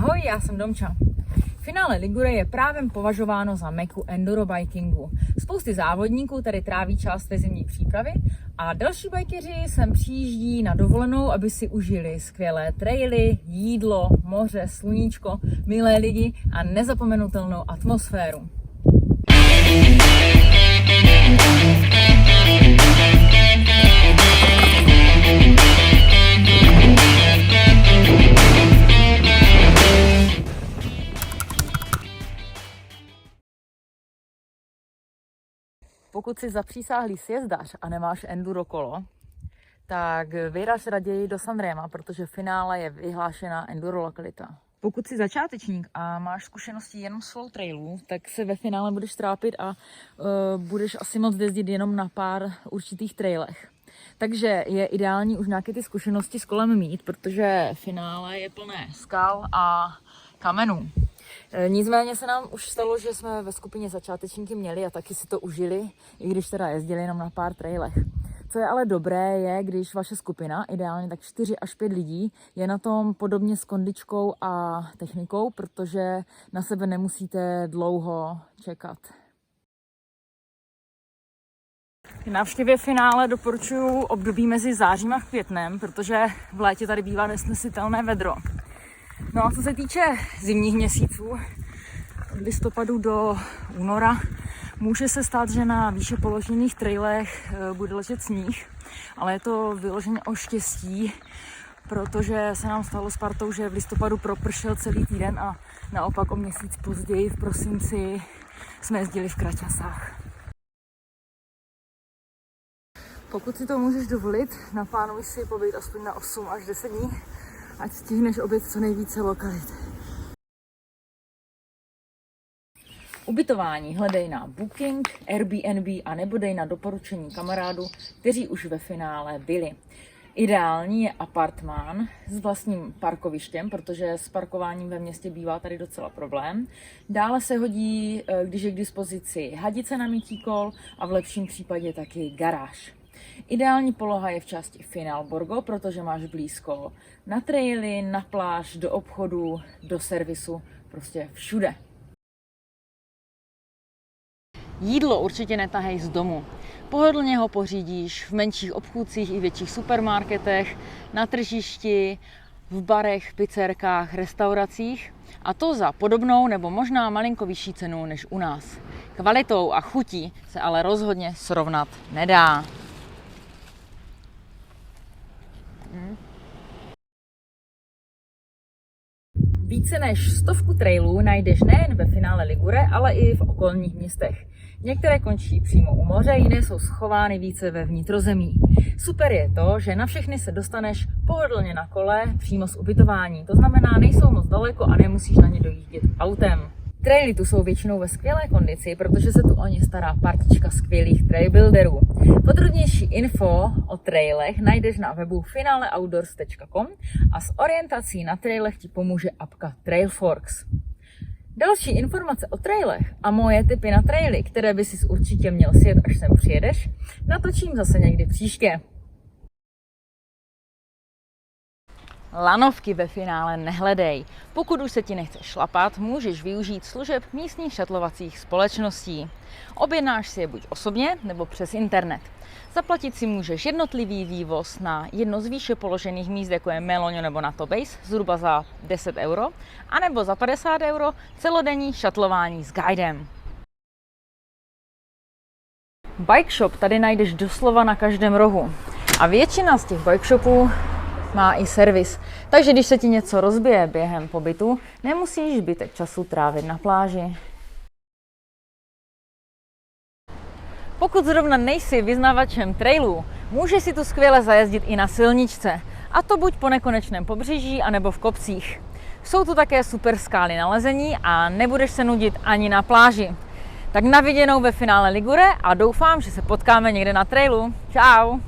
Ahoj, já jsem Domča. Finále Ligure je právem považováno za meku endurobikingu. Spousty závodníků tady tráví část své zimní přípravy a další bajkeři sem přijíždí na dovolenou, aby si užili skvělé traily, jídlo, moře, sluníčko, milé lidi a nezapomenutelnou atmosféru. Pokud jsi zapřísáhlý sjezdař a nemáš enduro kolo, tak vyraž raději do Sanrema, protože v finále je vyhlášená enduro lokalita. Pokud jsi začátečník a máš zkušenosti jenom z slow trailů, tak se ve finále budeš trápit a budeš asi moc jezdit jenom na pár určitých trailech. Takže je ideální už nějaké ty zkušenosti s kolem mít, protože finále je plné skal a kamenů. Nicméně se nám už stalo, že jsme ve skupině začátečníky měli a taky si to užili, i když teda jezdili jenom na pár trailech. Co je ale dobré je, když vaše skupina, ideálně tak 4 až 5 lidí, je na tom podobně s kondičkou a technikou, protože na sebe nemusíte dlouho čekat. K návštěvě finále doporučuji období mezi zářím a květnem, protože v létě tady bývá nesnesitelné vedro. No a co se týče zimních měsíců, od listopadu do února, může se stát, že na výše položených trailech bude ležet sníh, ale je to vyloženě o štěstí, protože se nám stalo s partou, že v listopadu propršel celý týden a naopak o měsíc později v prosinci jsme jezdili v kraťasách. Pokud si to můžeš dovolit, naplánuj si pobyt aspoň na 8 až 10 dní, ať stihneš objet co nejvíce lokalit. Ubytování hledej na Booking, Airbnb a nebo dej na doporučení kamarádů, kteří už ve finále byli. Ideální je apartmán s vlastním parkovištěm, protože s parkováním ve městě bývá tady docela problém. Dále se hodí, když je k dispozici hadice na mytí kol a v lepším případě taky garáž. Ideální poloha je v části Final Borgo, protože máš blízko na traily, na pláž, do obchodu, do servisu, prostě všude. Jídlo určitě netahej z domu. Pohodlně ho pořídíš v menších obchůdcích i větších supermarketech, na tržišti, v barech, pizzerkách, restauracích a to za podobnou nebo možná malinko vyšší cenu než u nás. Kvalitou a chutí se ale rozhodně srovnat nedá. Více než 100 trailů najdeš nejen ve finále Ligure, ale i v okolních městech. Některé končí přímo u moře, jiné jsou schovány více ve vnitrozemí. Super je to, že na všechny se dostaneš pohodlně na kole přímo z ubytování. To znamená, nejsou moc daleko a nemusíš na ně dojíždět autem. Traily tu jsou většinou ve skvělé kondici, protože se tu o ně stará partička skvělých trailbuilderů. Podrobnější info o trailech najdeš na webu finaleoutdoors.com a s orientací na trailech ti pomůže apka Trailforks. Další informace o trailech a moje tipy na traily, které by si určitě měl sjet, až sem přijedeš, natočím zase někdy příště. Lanovky ve finále nehledej. Pokud už se ti nechce šlapat, můžeš využít služeb místních šatlovacích společností. Objednáš si je buď osobně, nebo přes internet. Zaplatit si můžeš jednotlivý vývoz na jedno z výše položených míst, jako je Meloňo nebo NATO Base, zhruba za 10 euro, anebo za 50 euro celodenní šatlování s guidem. Bike shop tady najdeš doslova na každém rohu. A většina z těch bike shopů má i servis, takže když se ti něco rozbije během pobytu, nemusíš zbytek času trávit na pláži. Pokud zrovna nejsi vyznavačem trailů, můžeš si tu skvěle zajezdit i na silničce, a to buď po nekonečném pobřeží, anebo v kopcích. Jsou tu také super skály na lezení a nebudeš se nudit ani na pláži. Tak na viděnou ve finále Ligure a doufám, že se potkáme někde na trailu. Čau!